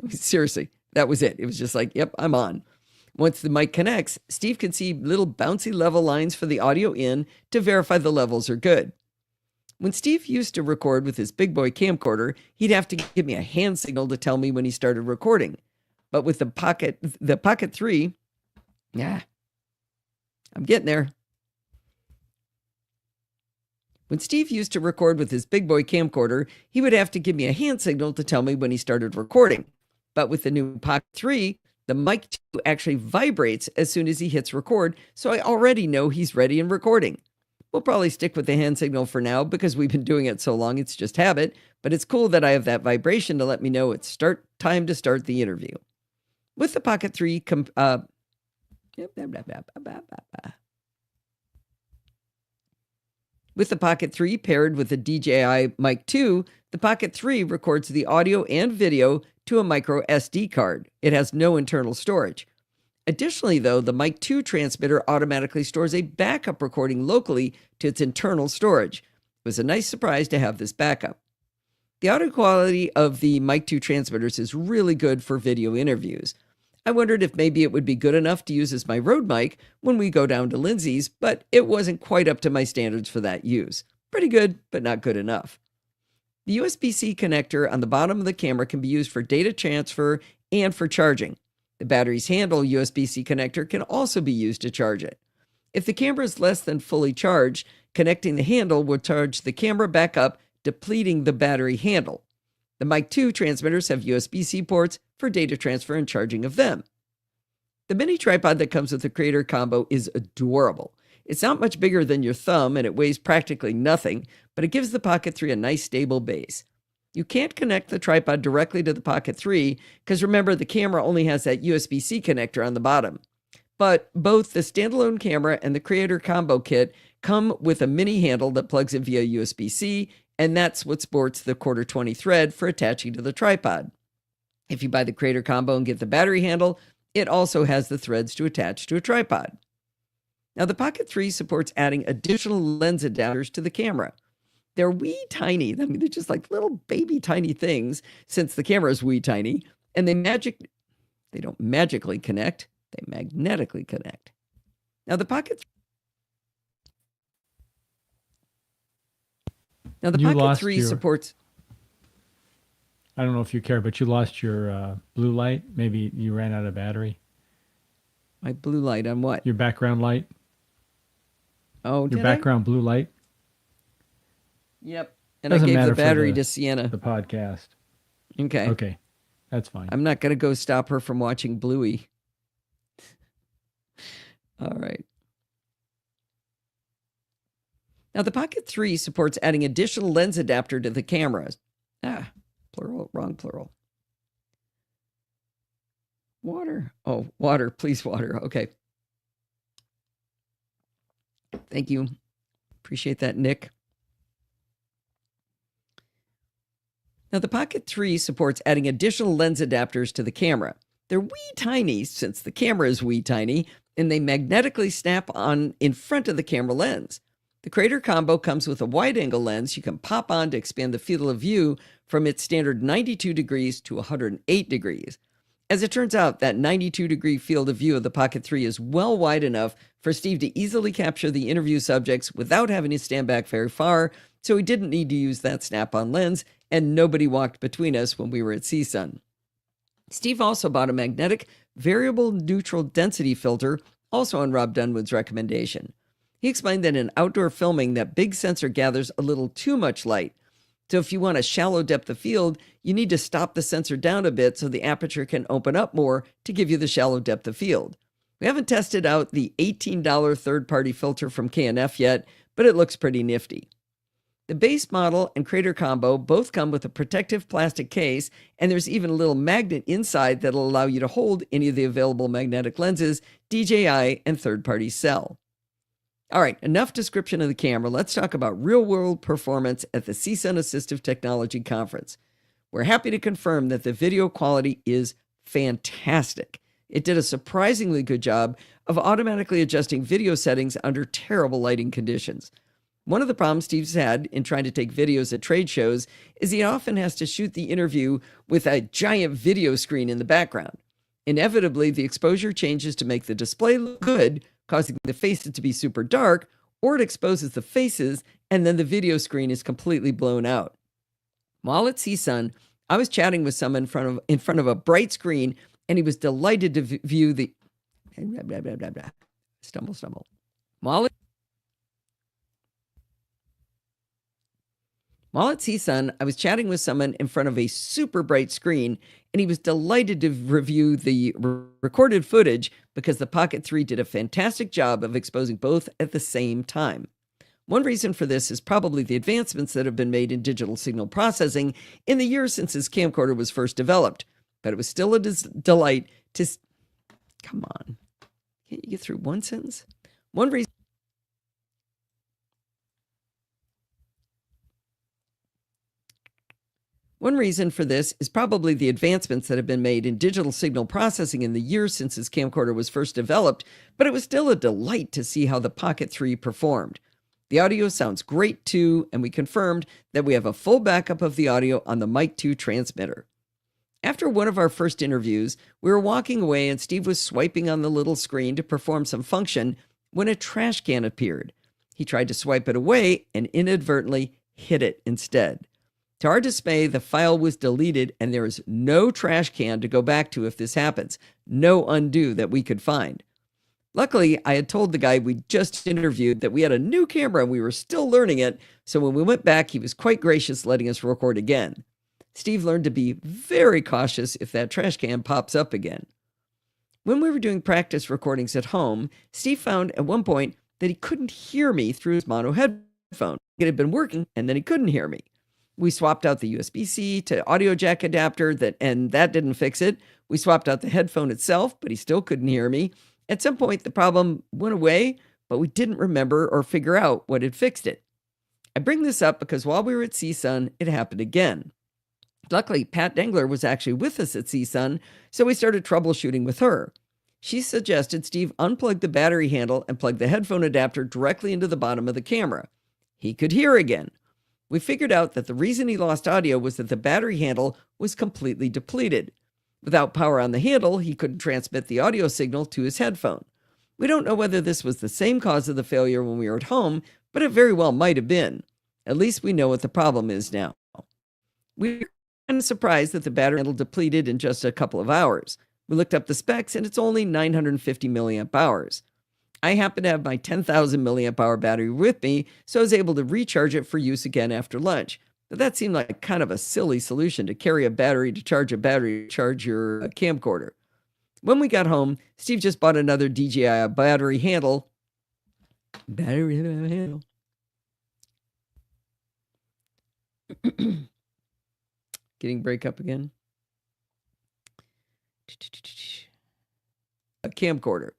Seriously, that was it. It was just like, yep, I'm on. Once the mic connects, Steve can see little bouncy level lines for the audio in to verify the levels are good. When Steve used to record with his big boy camcorder, he'd have to give me a hand signal to tell me when he started recording. But with the Pocket 3, I'm getting there. When Steve used to record with his big boy camcorder, he would have to give me a hand signal to tell me when he started recording. But with the new Pocket 3, the mic 2 actually vibrates as soon as he hits record, so I already know he's ready and recording. We'll probably stick with the hand signal for now because we've been doing it so long it's just habit, but it's cool that I have that vibration to let me know it's time to start the interview. With the Pocket 3, with the Pocket 3 paired with the DJI Mic 2, the Pocket 3 records the audio and video to a micro SD card. It has no internal storage. Additionally, though, the Mic 2 transmitter automatically stores a backup recording locally to its internal storage. It was a nice surprise to have this backup. The audio quality of the Mic 2 transmitters is really good for video interviews. I wondered if maybe it would be good enough to use as my Rode mic when we go down to Lindsay's, but it wasn't quite up to my standards for that use. Pretty good, but not good enough. The USB-C connector on the bottom of the camera can be used for data transfer and for charging. The battery's handle USB-C connector can also be used to charge it. If the camera is less than fully charged, connecting the handle will charge the camera back up, depleting the battery handle. The Mic 2 transmitters have USB-C ports for data transfer and charging of them. The mini tripod that comes with the Creator Combo is adorable. It's not much bigger than your thumb and it weighs practically nothing, but it gives the Pocket 3 a nice stable base. You can't connect the tripod directly to the Pocket 3 because remember the camera only has that USB-C connector on the bottom. But both the standalone camera and the Creator Combo kit come with a mini handle that plugs in via USB-C, and that's what sports the 1/4-20 thread for attaching to the tripod. If you buy the Creator Combo and get the battery handle, it also has the threads to attach to a tripod. Now, the Pocket 3 supports adding additional lens adapters to the camera. They're wee tiny. I mean, they're just like little baby tiny things since the camera is wee tiny, and they don't magically connect, they magnetically connect. Now, the Pocket 3 supports... I don't know if you care, but you lost your blue light. Maybe you ran out of battery. My blue light on what? Your background light. Oh, your background blue light. Yep. And I gave the battery to Sienna. The podcast. Okay. Okay. That's fine. I'm not going to go stop her from watching Bluey. All right. Now, the Pocket 3 supports adding additional lens adapter to the cameras. Plural, wrong plural. Water. Oh, water, please, water. Okay. Thank you. Appreciate that, Nick. Now, the Pocket 3 supports adding additional lens adapters to the camera. They're wee tiny since the camera is wee tiny, and they magnetically snap on in front of the camera lens. The Creator Combo comes with a wide-angle lens you can pop on to expand the field of view from its standard 92 degrees to 108 degrees. As it turns out, that 92-degree field of view of the Pocket 3 is well wide enough for Steve to easily capture the interview subjects without having to stand back very far, so he didn't need to use that snap-on lens, and nobody walked between us when we were at CSUN. Steve also bought a magnetic variable neutral density filter, also on Rob Dunwood's recommendation. He explained that in outdoor filming, that big sensor gathers a little too much light. So if you want a shallow depth of field, you need to stop the sensor down a bit so the aperture can open up more to give you the shallow depth of field. We haven't tested out the $18 third-party filter from K&F yet, but it looks pretty nifty. The base model and Crater combo both come with a protective plastic case, and there's even a little magnet inside that'll allow you to hold any of the available magnetic lenses DJI and third-party sell. All right, enough description of the camera. Let's talk about real-world performance at the CSUN Assistive Technology Conference. We're happy to confirm that the video quality is fantastic. It did a surprisingly good job of automatically adjusting video settings under terrible lighting conditions. One of the problems Steve's had in trying to take videos at trade shows is he often has to shoot the interview with a giant video screen in the background. Inevitably, the exposure changes to make the display look good, causing the faces to be super dark, or it exposes the faces and then the video screen is completely blown out. While at CSUN, I was chatting with someone in front of a bright screen, and he was delighted to view the stumble. While at CSUN, I was chatting with someone in front of a super bright screen, and he was delighted to review the recorded footage because the Pocket 3 did a fantastic job of exposing both at the same time. One reason for this is probably the advancements that have been made in digital signal processing in the years since this camcorder was first developed, but it was still a delight to... Come on. Can't you get through one sentence? One reason for this is probably the advancements that have been made in digital signal processing in the years since this camcorder was first developed, but it was still a delight to see how the Pocket 3 performed. The audio sounds great too, and we confirmed that we have a full backup of the audio on the Mic 2 transmitter. After one of our first interviews, we were walking away and Steve was swiping on the little screen to perform some function when a trash can appeared. He tried to swipe it away and inadvertently hit it instead. To our dismay, the file was deleted and there is no trash can to go back to if this happens. No undo that we could find. Luckily, I had told the guy we just interviewed that we had a new camera and we were still learning it, so when we went back, he was quite gracious letting us record again. Steve learned to be very cautious if that trash can pops up again. When we were doing practice recordings at home, Steve found at one point that he couldn't hear me through his mono headphone. It had been working and then he couldn't hear me. We swapped out the USB-C to audio jack adapter, and that didn't fix it. We swapped out the headphone itself, but he still couldn't hear me. At some point, the problem went away, but we didn't remember or figure out what had fixed it. I bring this up because while we were at CSUN, it happened again. Luckily, Pat Dengler was actually with us at CSUN, so we started troubleshooting with her. She suggested Steve unplug the battery handle and plug the headphone adapter directly into the bottom of the camera. He could hear again. We figured out that the reason he lost audio was that the battery handle was completely depleted. Without power on the handle, he couldn't transmit the audio signal to his headphone. We don't know whether this was the same cause of the failure when we were at home, but it very well might have been. At least we know what the problem is now. We were kind of surprised that the battery handle depleted in just a couple of hours. We looked up the specs and it's only 950 milliamp hours. I happen to have my 10,000 milliamp hour battery with me, so I was able to recharge it for use again after lunch. But that seemed like kind of a silly solution to carry a battery to charge your camcorder. When we got home, Steve just bought another DJI battery handle. Getting breakup again. A camcorder.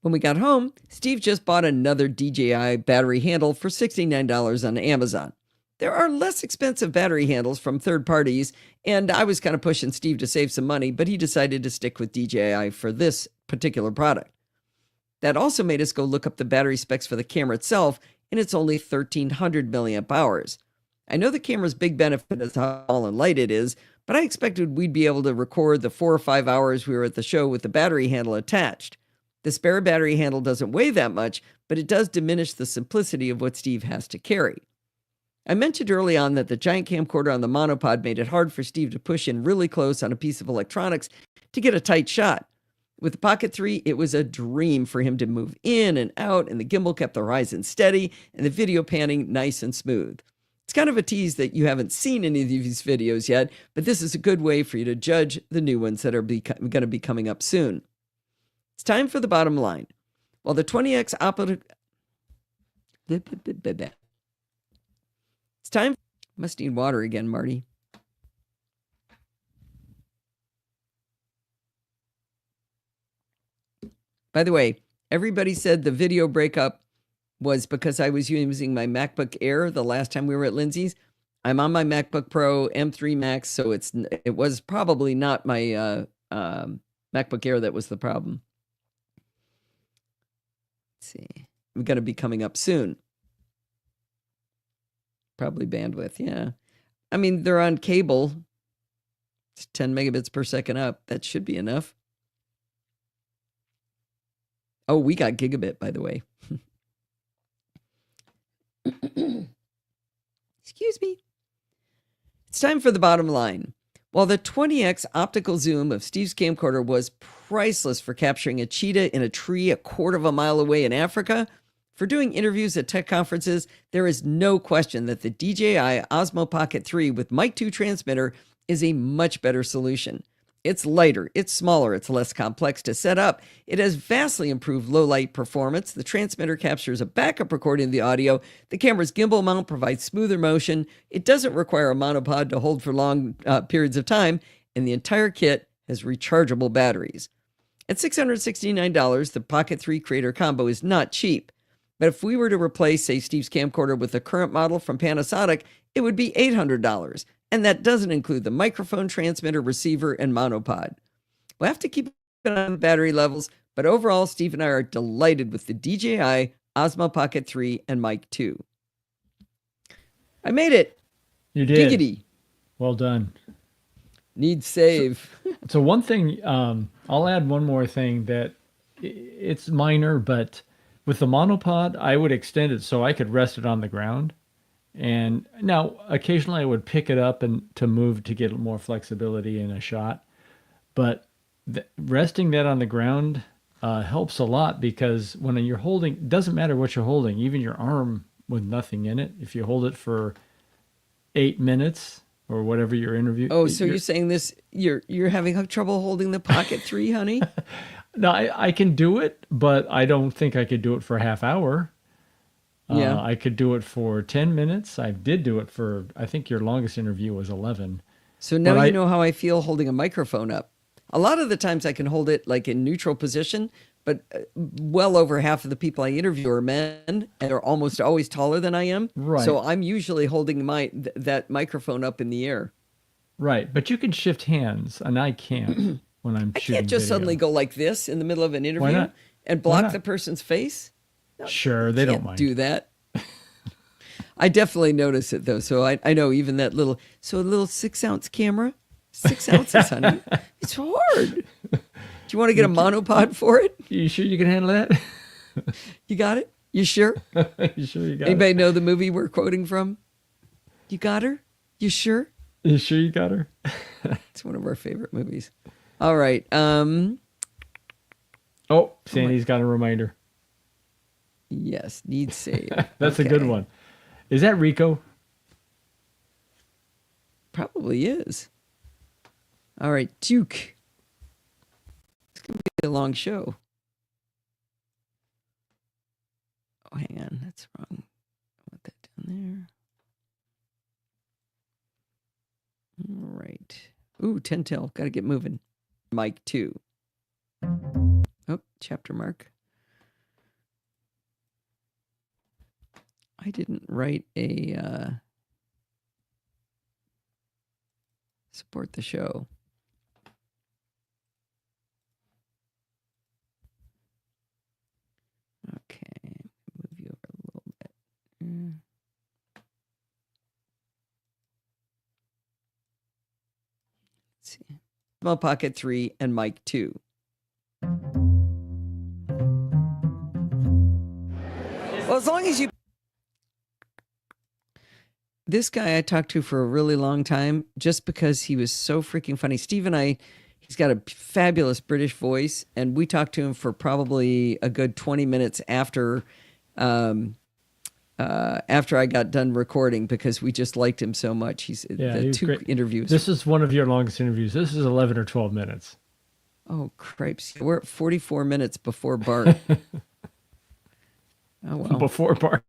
When we got home, Steve just bought another DJI battery handle for $69 on Amazon. There are less expensive battery handles from third parties, and I was kind of pushing Steve to save some money, but he decided to stick with DJI for this particular product. That also made us go look up the battery specs for the camera itself, and it's only 1,300 milliamp hours. I know the camera's big benefit is how tall and light it is, but I expected we'd be able to record the 4 or 5 hours we were at the show with the battery handle attached. The spare battery handle doesn't weigh that much, but it does diminish the simplicity of what Steve has to carry. I mentioned early on that the giant camcorder on the monopod made it hard for Steve to push in really close on a piece of electronics to get a tight shot. With the Pocket 3, it was a dream for him to move in and out, and the gimbal kept the horizon steady and the video panning nice and smooth. It's kind of a tease that you haven't seen any of these videos yet, but this is a good way for you to judge the new ones that are going to be coming up soon. It's time for the bottom line. While the 20X It's time. Must need water again, Marty. By the way, everybody said the video breakup was because I was using my MacBook Air the last time we were at Lindsay's. I'm on my MacBook Pro M3 Max, so it was probably not my MacBook Air that was the problem. Let's see. I'm going to be coming up soon. Probably bandwidth, yeah. I mean, they're on cable. It's 10 megabits per second up. That should be enough. Oh, we got gigabit, by the way. Excuse me. It's time for the bottom line. While the 20X optical zoom of Steve's camcorder was priceless for capturing a cheetah in a tree a quarter of a mile away in Africa, for doing interviews at tech conferences, there is no question that the DJI Osmo Pocket 3 with Mic 2 transmitter is a much better solution. It's lighter, it's smaller, it's less complex to set up. It has vastly improved low light performance. The transmitter captures a backup recording of the audio. The camera's gimbal mount provides smoother motion. It doesn't require a monopod to hold for long periods of time. And the entire kit has rechargeable batteries. At $669, the Pocket 3 Creator Combo is not cheap. But if we were to replace, say, Steve's camcorder with the current model from Panasonic, it would be $800. And that doesn't include the microphone, transmitter, receiver, and monopod. We'll have to keep an eye on the battery levels, but overall, Steve and I are delighted with the DJI Osmo Pocket 3 and Mic 2. I made it. You did. Giggity. Well done. Need save. So one thing, I'll add one more thing that it's minor, but with the monopod, I would extend it so I could rest it on the ground. And now occasionally I would pick it up and to move to get more flexibility in a shot. But resting that on the ground helps a lot, because when you're holding, it doesn't matter what you're holding, even your arm with nothing in it, if you hold it for 8 minutes or whatever your interview. Oh, so you're saying this, you're having trouble holding the Pocket 3, honey? No, I can do it, but I don't think I could do it for a half hour. Yeah. I could do it for 10 minutes. I did do it for, I think your longest interview was 11. So now you know how I feel holding a microphone up. A lot of the times I can hold it like in neutral position, but well over half of the people I interview are men, and they're almost always taller than I am. Right. So I'm usually holding that microphone up in the air. Right, but you can shift hands, and I can't when I'm shooting I can't just video. suddenly go like this in the middle of an interview and block the person's face. No, sure, they don't mind. Do that. I definitely notice it though. So I know even that little 6-ounce camera, 6 ounces, honey. It's hard. Do you want to get a monopod for it? You sure you can handle that? You got it? You sure? You sure you got Anybody know the movie we're quoting from? You got her? You sure? You sure you got her? It's one of our favorite movies. All right. Oh, Sandy's got a reminder. Yes, need save. That's a good one. Is that Rico? Probably is. All right, Duke. It's going to be a long show. Oh, hang on. That's wrong. I want that down there. All right. Ooh, 10 till. Got to get moving. Mic 2. Oh, chapter mark. I didn't write a support the show. Okay, move you over a little bit. Let's see. Small Pocket 3 and Mic 2. as long as you. This guy I talked to for a really long time just because he was so freaking funny. Steve and I, he's got a fabulous British voice, and we talked to him for probably a good 20 minutes after I got done recording because we just liked him so much. He was two great. interviews. This is one of your longest interviews. This is 11 or 12 minutes. Oh, cripes. We're at 44 minutes before Bart. Oh, well. Before Bart.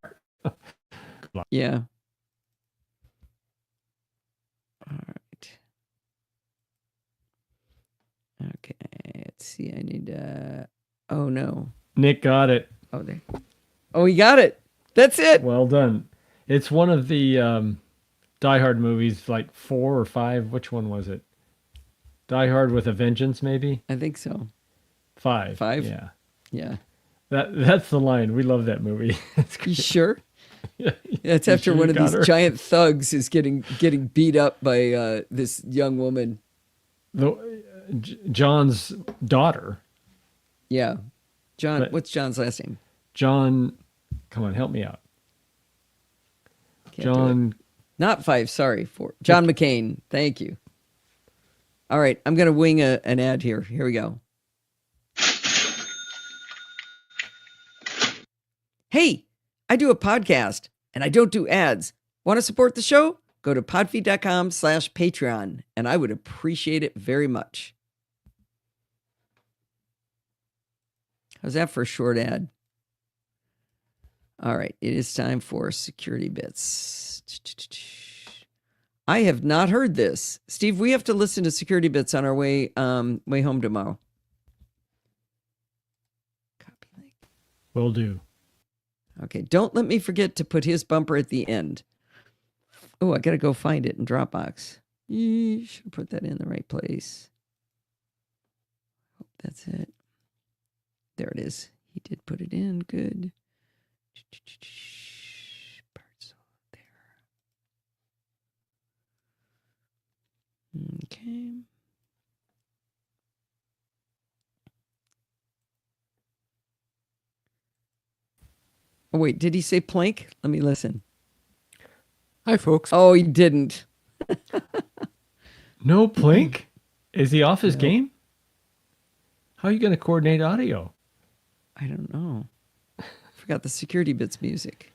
Yeah. All right. Okay. Let's see. I need oh no. Nick got it. Oh, there. Oh, he got it. That's it. Well done. It's one of the Die Hard movies, like 4 or 5. Which one was it? Die Hard with a Vengeance, maybe? I think so. 5. 5? Yeah. Yeah. That's the line. We love that movie. You sure? Yeah. That's after sure one you of got these her? giant thugs is getting beat up by this young woman. John's daughter. Yeah. John, But- what's John's last name? John, come on, help me out. Can't do it. John, Not 5, sorry. 4. John McCain. Thank you. All right, I'm going to wing an ad here. Here we go. Hey, I do a podcast and I don't do ads. Want to support the show? Go to podfeed.com/Patreon and I would appreciate it very much. How's that for a short ad? All right, it is time for security bits. I have not heard this. Steve, we have to listen to security bits on our way home tomorrow. Copy link. will do. Okay, don't let me forget to put his bumper at the end. Oh, I got to go find it in Dropbox. You should put that in the right place. Hope that's it. There it is. He did put it in. Good. Parts there. Okay. Oh, wait, did he say plank? Let me listen. Hi, folks. Oh, he didn't. No Plink? Is he off his game? How are you going to coordinate audio? I don't know. Forgot the security bits music.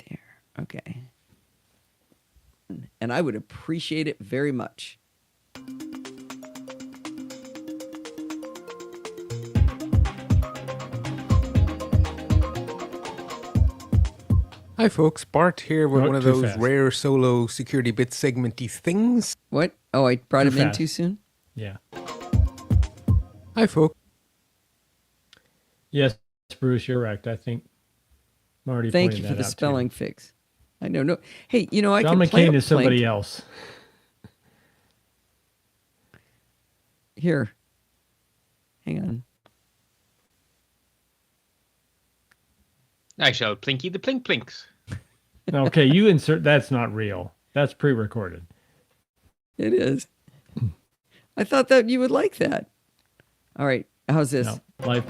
There. Okay. And I would appreciate it very much. Hi, folks. Bart here with Not one of too those fast. rare solo security bit segmenty things. What? Oh, I brought Too him in fast. too soon? Yeah. Hi, folks. Yes, Bruce, you're right. I think Marty Thank pointed you for that the out, spelling fix. I know. No. Hey, you know, I John can play McCain a is somebody plank. else. Here. Hang on. I shall plinky the plink plinks. Okay, you insert. That's not real. That's pre-recorded. It is. I thought that you would like that. All right. How's this? No, live.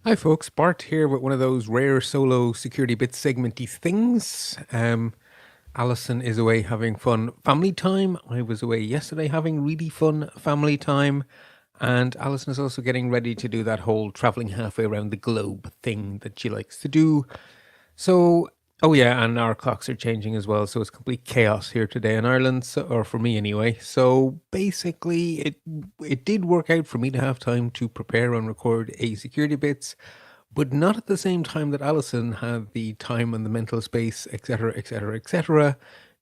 Hi, folks. Bart here with one of those rare solo security bit segmenty things. Alison is away having fun family time. I was away yesterday having really fun family time. And Alison is also getting ready to do that whole traveling halfway around the globe thing that she likes to do. So, oh yeah, and our clocks are changing as well. So it's complete chaos here today in Ireland, or for me anyway. So basically, it did work out for me to have time to prepare and record a security bits, but not at the same time that Alison had the time and the mental space, etc., etc., etc.,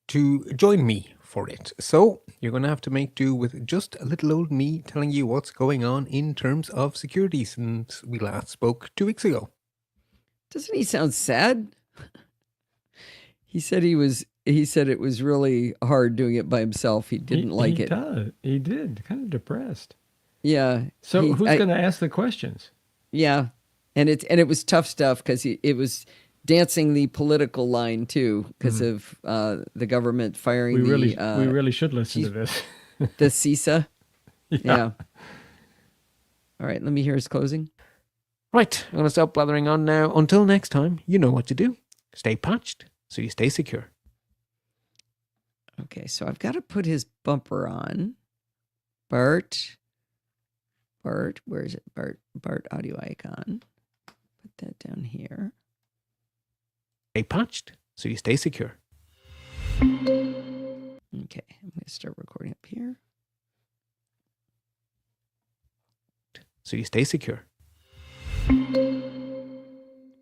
to join me for it. So you're going to have to make do with just a little old me telling you what's going on in terms of security since we last spoke 2 weeks ago. Doesn't he sound sad? He said it was really hard doing it by himself. He didn't like it. He did. Kind of depressed. Yeah. So He- who's I- going to ask the questions? Yeah. And it was tough stuff because it was dancing the political line too because of the government firing We really should listen to this. the CISA. Yeah. All right, let me hear his closing. Right, I'm going to stop blathering on now. Until next time, you know what to do. Stay patched so you stay secure. Okay, so I've got to put his bumper on. Bart, where is it? Bart audio icon. Put that down here. Stay patched so you stay secure. Okay, I'm going to start recording up here. So you stay secure.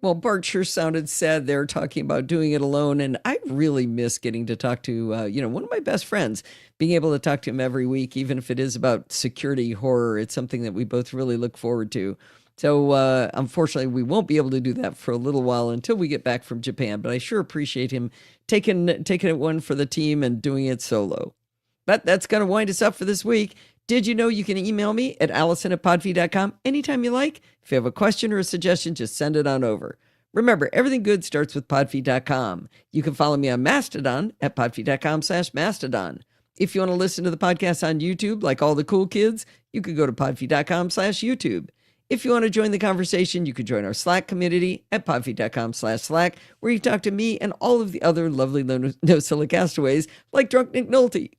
Well, Bart sure sounded sad there talking about doing it alone. And I really miss getting to talk to, one of my best friends, being able to talk to him every week, even if it is about security horror. It's something that we both really look forward to. So unfortunately, we won't be able to do that for a little while until we get back from Japan. But I sure appreciate him taking it one for the team and doing it solo. But that's going to wind us up for this week. Did you know you can email me at allison@podfeed.com anytime you like? If you have a question or a suggestion, just send it on over. Remember, everything good starts with podfeed.com. You can follow me on Mastodon at podfeed.com/Mastodon. If you want to listen to the podcast on YouTube, like all the cool kids, you could go to podfeed.com/YouTube. If you want to join the conversation, you could join our Slack community at podfeed.com/Slack, where you talk to me and all of the other lovely NosillaCast castaways like Drunk Nick Nolte.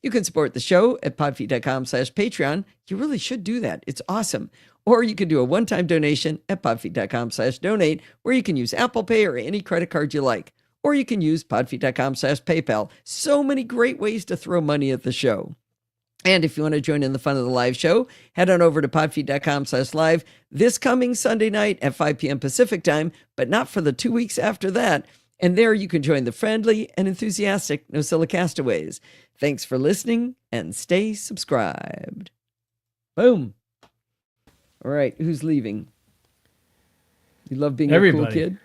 You can support the show at podfeed.com/Patreon. You really should do that. It's awesome. Or you can do a one-time donation at podfeed.com/donate, where you can use Apple Pay or any credit card you like. Or you can use podfeed.com/PayPal. So many great ways to throw money at the show. And if you want to join in the fun of the live show, head on over to podfeed.com/live this coming Sunday night at 5 p.m. Pacific time, but not for the 2 weeks after that. And there you can join the friendly and enthusiastic NosillaCast castaways. Thanks for listening and stay subscribed. Boom. All right, who's leaving? You love being a cool kid?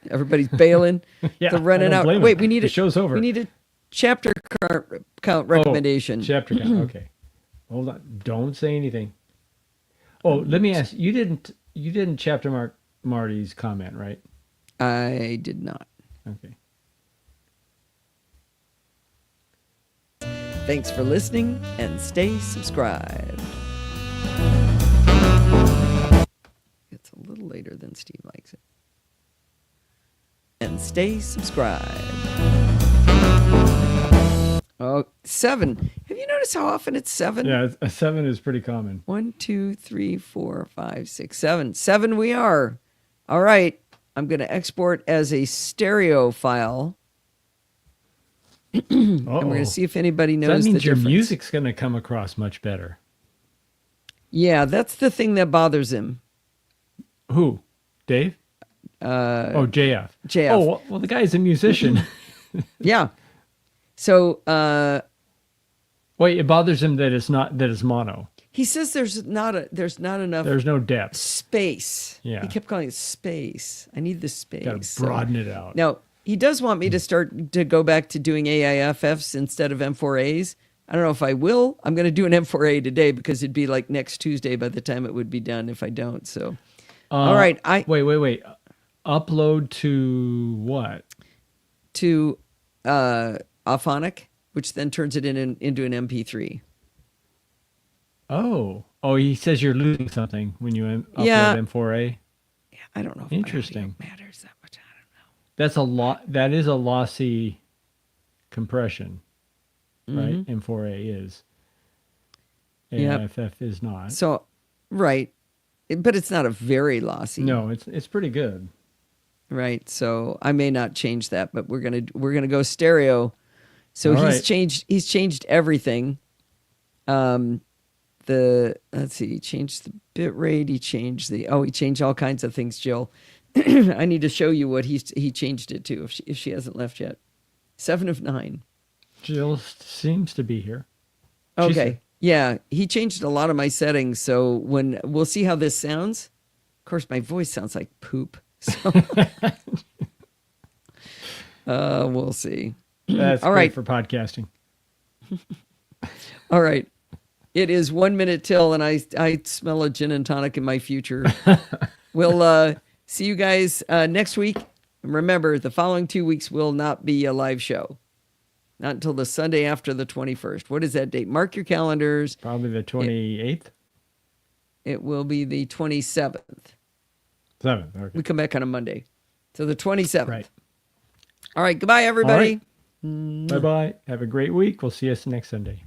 Everybody's bailing. Yeah, they're running out. Wait, we need the show's over. We need a chapter count recommendation. Chapter count. Okay. Hold on. Don't say anything. Oh, let me ask. You didn't chapter mark Marty's comment, right? I did not. Okay. Thanks for listening and stay subscribed. It's a little later than Steve likes it. And stay subscribed. Oh, 7. Have you noticed how often it's 7? Yeah, a 7 is pretty common. 1, 2, 3, 4, 5, 6, 7. 7 we are. All right. I'm going to export as a stereo file. And we're going to see if anybody knows that means the your difference. music's going to come across much better. Yeah, that's the thing that bothers him. Who? Dave? JF. JF. Oh, well, the guy's a musician. Yeah. So, Wait, it bothers him that it's mono. he says there's not enough There's no depth. space. Yeah. He kept calling it space. I need the space. Got to broaden it out. Now, he does want me to go back to doing AIFFs instead of M4As. I don't know if I will. I'm going to do an M4A today because it'd be like next Tuesday by the time it would be done if I don't. So, all right. Wait. Upload to what? To Auphonic, which then turns it into an MP3. Oh, he says you're losing something when you upload M4A. Yeah, I don't know if Interesting. my audio matters that much. I don't know. That's a lot. That is a lossy compression, right? M4A is. AIFF is not. So, right. But it's not a very lossy. No, it's pretty good. Right. So I may not change that, but we're gonna go stereo. So All he's right. changed everything. He changed the bit rate, he changed all kinds of things, Jill. I need to show you what he changed it to if she hasn't left yet. 7 of 9. Jill seems to be here. Okay. Yeah, he changed a lot of my settings, so when we'll see how this sounds. Of course, my voice sounds like poop. So we'll see. That's All great right. for podcasting. All right. It is 1 minute till, and I smell a gin and tonic in my future. We'll see you guys next week. And remember, the following 2 weeks will not be a live show. Not until the Sunday after the 21st. What is that date? Mark your calendars. Probably the 28th? It will be the 27th. 7th, okay. We come back on a Monday. So the 27th. Right. All right. Goodbye, everybody. Bye-bye. Have a great week. We'll see you next Sunday.